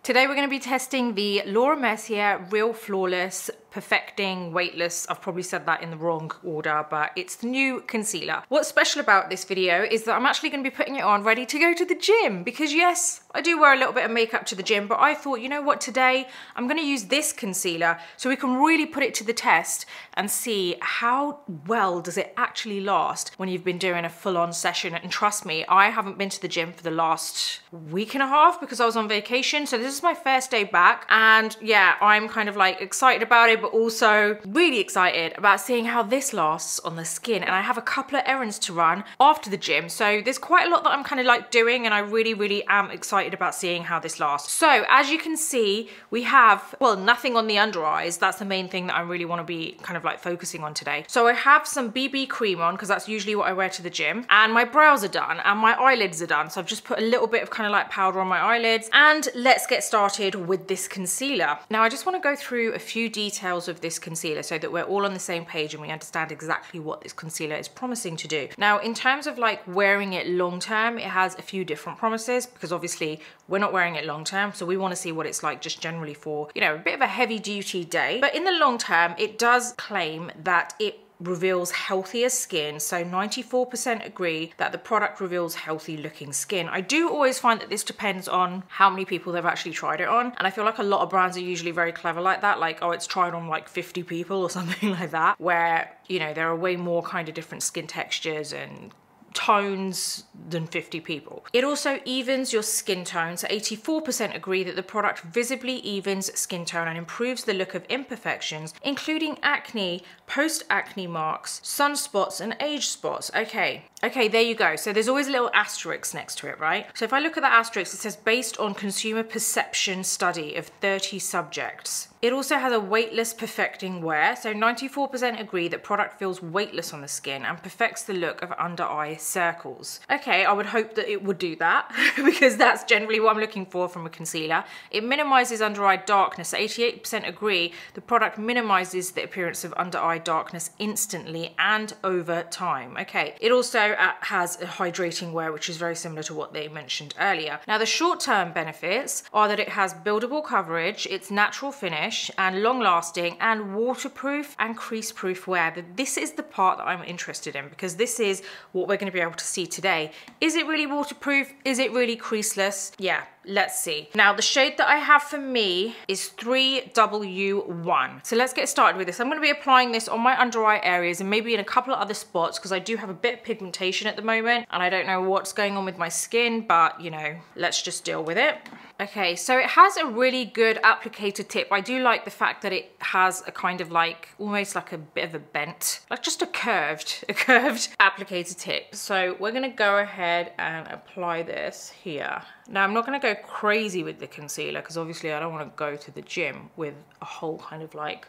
Today we're going to be testing the Laura Mercier Real Flawless Perfecting Weightless. I've probably said that in the wrong order, but it's the new concealer. What's special about this video is that I'm actually going to be putting it on ready to go to the gym because yes, I do wear a little bit of makeup to the gym, but I thought, you know what, today I'm going to use this concealer so we can really put it to the test and see how well does it actually last when you've been doing a full-on session. And trust me, I haven't been to the gym for the last week and a half because I was on vacation. So this is my first day back and yeah, I'm kind of like excited about it, but also really excited about seeing how this lasts on the skin. And I have a couple of errands to run after the gym. So there's quite a lot that I'm kind of like doing and I really am excited about seeing how this lasts. So as you can see, we have, well, nothing on the under eyes. That's the main thing that I really want to be kind of like focusing on today. So I have some BB cream on because that's usually what I wear to the gym. And my brows are done and my eyelids are done. So I've just put a little bit of kind of like powder on my eyelids. And let's get started with this concealer. Now I just want to go through a few details of this concealer so that we're all on the same page and we understand exactly what this concealer is promising to do. Now in terms of like wearing it long term, it has a few different promises because obviously we're not wearing it long term, so we want to see what it's like just generally for, you know, a bit of a heavy duty day. But in the long term, it does claim that it reveals healthier skin. So 94% agree that the product reveals healthy looking skin. I do always find that this depends on how many people they've actually tried it on. And I feel like a lot of brands are usually very clever like that. Like, oh, it's tried on like 50 people or something like that, where, you know, there are way more kind of different skin textures and tones than 50 people. It also evens your skin tone. So 84% agree that the product visibly evens skin tone and improves the look of imperfections, including acne, post-acne marks, sunspots, and age spots. Okay, there you go. So there's always a little asterisk next to it, right? So if I look at that asterisk, it says based on consumer perception study of 30 subjects. It also has a weightless perfecting wear. So 94% agree that product feels weightless on the skin and perfects the look of under eye circles. Okay, I would hope that it would do that because that's generally what I'm looking for from a concealer. It minimizes under eye darkness. So 88% agree the product minimizes the appearance of under eye darkness instantly and over time. Okay, it also has a hydrating wear, which is very similar to what they mentioned earlier. Now the short-term benefits are that it has buildable coverage, it's natural finish and long lasting and waterproof and crease proof wear. But this is the part that I'm interested in because this is what we're going to be able to see today. Is it really waterproof? Is it really creaseless? Yeah, let's see. Now the shade that I have for me is 3W1. So let's get started with this. I'm going to be applying this on my under eye areas and maybe in a couple of other spots because I do have a bit of pigmentation at the moment and I don't know what's going on with my skin, but you know, let's just deal with it. Okay, so it has a really good applicator tip. I do like the fact that it has a kind of like, almost like a bit of a bent, like just a curved applicator tip. So we're gonna go ahead and apply this here. Now I'm not gonna go crazy with the concealer because obviously I don't wanna go to the gym with a whole kind of like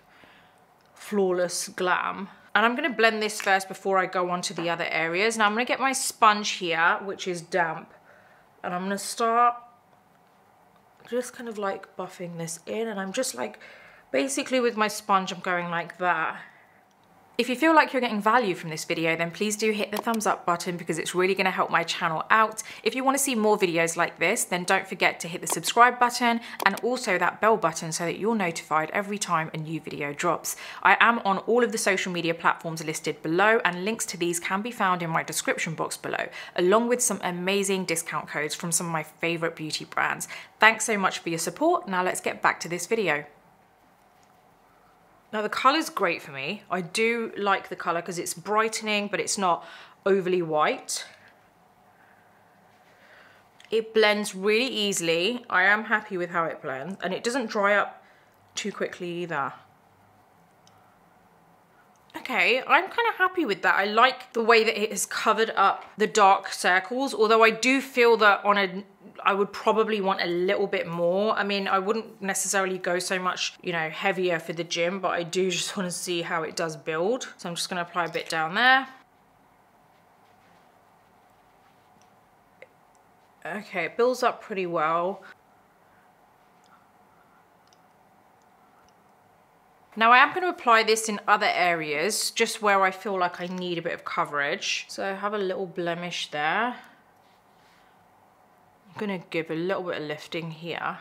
flawless glam. And I'm gonna blend this first before I go on to the other areas. Now I'm gonna get my sponge here, which is damp, and I'm gonna start just kind of like buffing this in, and I'm just like basically with my sponge I'm going like that. If you feel like you're getting value from this video, then please do hit the thumbs up button because it's really going to help my channel out. If you want to see more videos like this, then don't forget to hit the subscribe button and also that bell button so that you're notified every time a new video drops. I am on all of the social media platforms listed below and links to these can be found in my description box below, along with some amazing discount codes from some of my favorite beauty brands. Thanks so much for your support. Now let's get back to this video. Now the color's great for me. I do like the color because it's brightening, but it's not overly white. It blends really easily. I am happy with how it blends, and it doesn't dry up too quickly either. Okay, I'm kind of happy with that. I like the way that it has covered up the dark circles, although I do feel that I would probably want a little bit more. I mean, I wouldn't necessarily go so much, you know, heavier for the gym, but I do just want to see how it does build. So I'm just going to apply a bit down there. Okay, it builds up pretty well. Now I am going to apply this in other areas, just where I feel like I need a bit of coverage. So I have a little blemish there. I'm going to give a little bit of lifting here.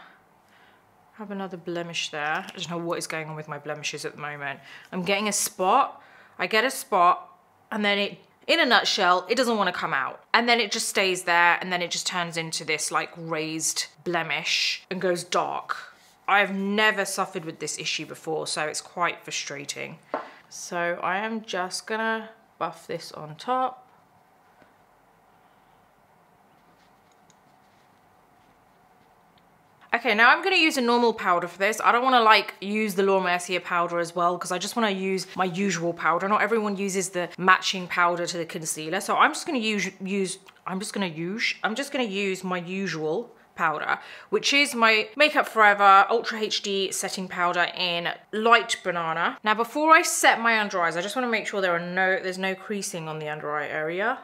Have another blemish there. I don't know what is going on with my blemishes at the moment. I'm getting a spot. I get a spot and then it, in a nutshell, it doesn't want to come out. And then it just stays there and then it just turns into this like raised blemish and goes dark. I've never suffered with this issue before, so it's quite frustrating. So I am just gonna buff this on top. Okay, now I'm gonna use a normal powder for this. I don't wanna like use the Laura Mercier powder as well because I just wanna use my usual powder. Not everyone uses the matching powder to the concealer. So I'm just gonna use my usual powder, which is my Makeup Forever Ultra HD setting powder in light banana. Now before I set my under eyes, I just wanna make sure there's no creasing on the under eye area.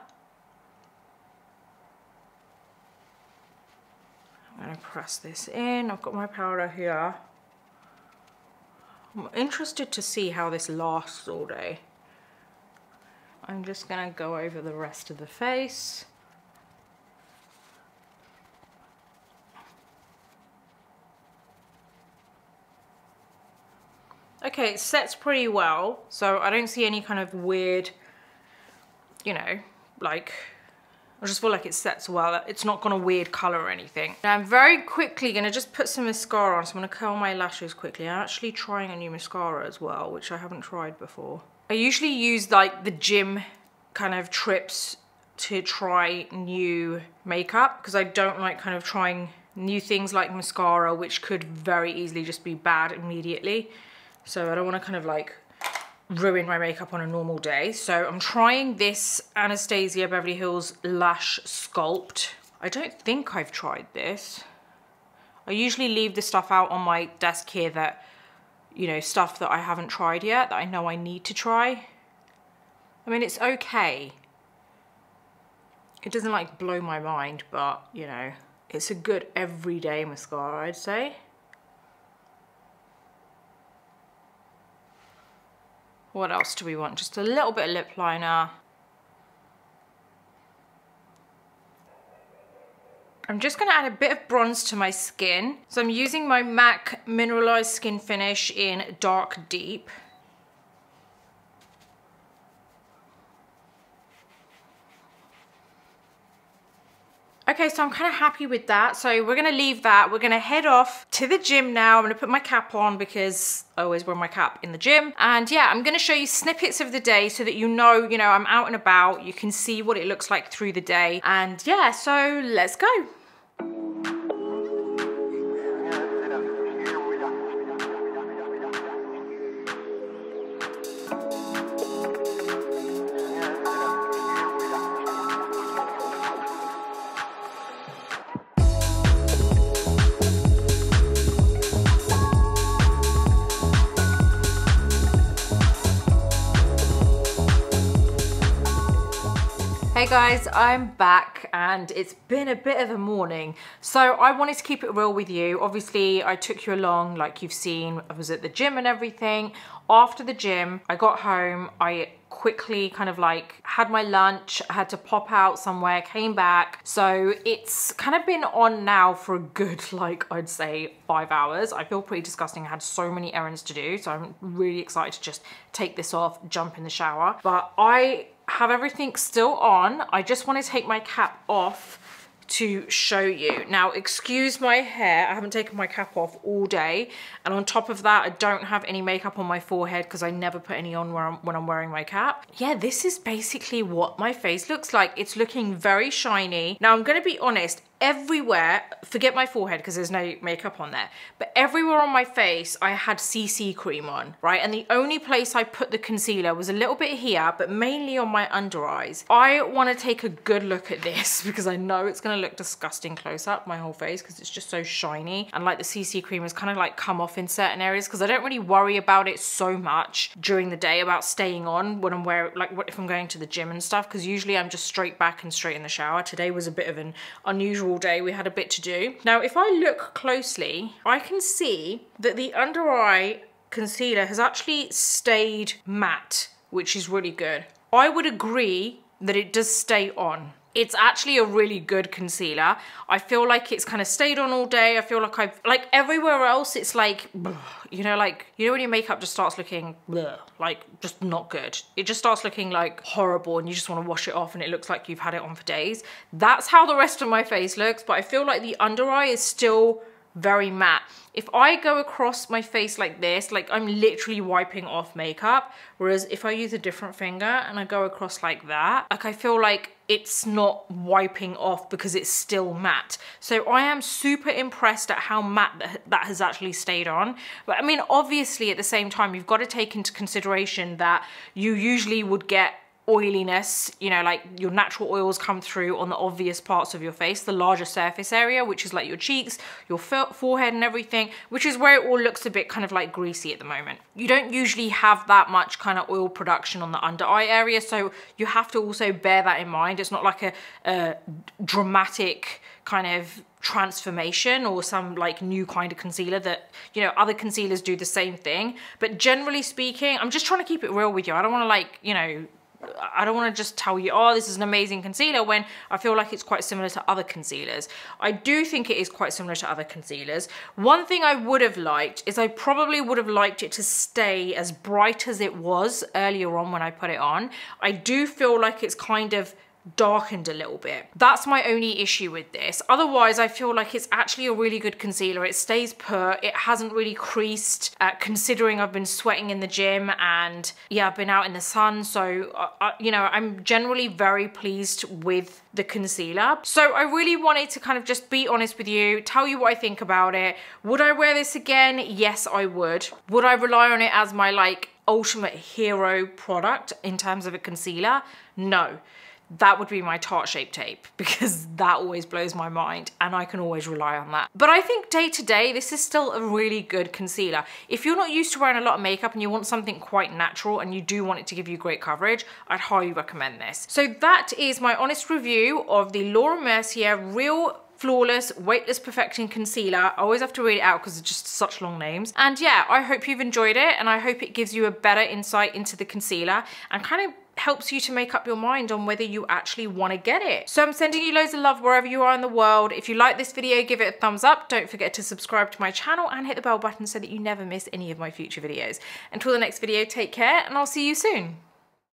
I'm gonna press this in. I've got my powder here. I'm interested to see how this lasts all day. I'm just gonna go over the rest of the face. Okay, it sets pretty well, so I don't see any kind of weird, you know, like, I just feel like it sets well. It's not gonna weird color or anything. Now I'm very quickly gonna just put some mascara on. So I'm gonna curl my lashes quickly. I'm actually trying a new mascara as well, which I haven't tried before. I usually use like the gym kind of trips to try new makeup because I don't like kind of trying new things like mascara, which could very easily just be bad immediately. So I don't wanna kind of like ruin my makeup on a normal day. So I'm trying this Anastasia Beverly Hills Lash Sculpt. I don't think I've tried this. I usually leave the stuff out on my desk here that, you know, stuff that I haven't tried yet, that I know I need to try. I mean, it's okay. It doesn't like blow my mind, but you know, it's a good everyday mascara, I'd say. What else do we want? Just a little bit of lip liner. I'm just gonna add a bit of bronze to my skin. So I'm using my MAC Mineralized Skin Finish in Dark Deep. Okay, so I'm kind of happy with that. So we're gonna leave that. We're gonna head off to the gym now. I'm gonna put my cap on because I always wear my cap in the gym. And yeah, I'm gonna show you snippets of the day so that you know, I'm out and about. You can see what it looks like through the day. And yeah, so let's go. Hey guys, I'm back and it's been a bit of a morning. So I wanted to keep it real with you. Obviously, I took you along like you've seen. I was at the gym and everything. After the gym, I got home. I quickly kind of like had my lunch. I had to pop out somewhere, came back. So it's kind of been on now for a good, like I'd say 5 hours. I feel pretty disgusting. I had so many errands to do. So I'm really excited to just take this off, jump in the shower. But I have everything still on. I just want to take my cap off to show you. Now, excuse my hair. I haven't taken my cap off all day. And on top of that, I don't have any makeup on my forehead because I never put any on when I'm wearing my cap. Yeah, this is basically what my face looks like. It's looking very shiny. Now, I'm gonna be honest, everywhere, forget my forehead because there's no makeup on there, but everywhere on my face I had CC cream on, right? And the only place I put the concealer was a little bit here, but mainly on my under eyes. I want to take a good look at this because I know it's going to look disgusting close up, my whole face, because it's just so shiny, and like the CC cream has kind of like come off in certain areas because I don't really worry about it so much during the day about staying on when I'm wearing, like what if I'm going to the gym and stuff, because usually I'm just straight back and straight in the shower. Today was a bit of an unusual day. We had a bit to do. Now, if I look closely, I can see that the under eye concealer has actually stayed matte, which is really good. I would agree that it does stay on. It's actually a really good concealer. I feel like it's kind of stayed on all day. I feel like like everywhere else, it's like, you know when your makeup just starts looking like just not good. It just starts looking like horrible and you just want to wash it off and it looks like you've had it on for days. That's how the rest of my face looks, but I feel like the under eye is still very matte. If I go across my face like this, like I'm literally wiping off makeup, whereas if I use a different finger and I go across like that, like I feel like it's not wiping off because it's still matte. So I am super impressed at how matte that has actually stayed on. But I mean, obviously at the same time, you've got to take into consideration that you usually would get oiliness, you know, like your natural oils come through on the obvious parts of your face, the larger surface area, which is like your cheeks, your forehead and everything, which is where it all looks a bit kind of like greasy at the moment. You don't usually have that much kind of oil production on the under eye area, so you have to also bear that in mind. It's not like a dramatic kind of transformation or some like new kind of concealer that, you know, other concealers do the same thing. But generally speaking, I'm just trying to keep it real with you. I don't want to like, you know, I don't want to just tell you, oh, this is an amazing concealer, when I feel like it's quite similar to other concealers. I do think it is quite similar to other concealers. One thing I would have liked is I probably would have liked it to stay as bright as it was earlier on when I put it on. I do feel like it's kind of darkened a little bit. That's my only issue with this. Otherwise, I feel like it's actually a really good concealer. It stays put. It hasn't really creased, considering I've been sweating in the gym and yeah, I've been out in the sun. So, you know, I'm generally very pleased with the concealer. So I really wanted to kind of just be honest with you, tell you what I think about it. Would I wear this again? Yes, I would. Would I rely on it as my like ultimate hero product in terms of a concealer? No. That would be my Tarte Shape Tape, because that always blows my mind and I can always rely on that. But I think day to day, this is still a really good concealer. If you're not used to wearing a lot of makeup and you want something quite natural and you do want it to give you great coverage, I'd highly recommend this. So that is my honest review of the Laura Mercier Real Flawless Weightless Perfecting Concealer. I always have to read it out because it's just such long names. And yeah, I hope you've enjoyed it and I hope it gives you a better insight into the concealer and kind of helps you to make up your mind on whether you actually want to get it. So I'm sending you loads of love wherever you are in the world. If you like this video, give it a thumbs up. Don't forget to subscribe to my channel and hit the bell button so that you never miss any of my future videos. Until the next video, take care and I'll see you soon.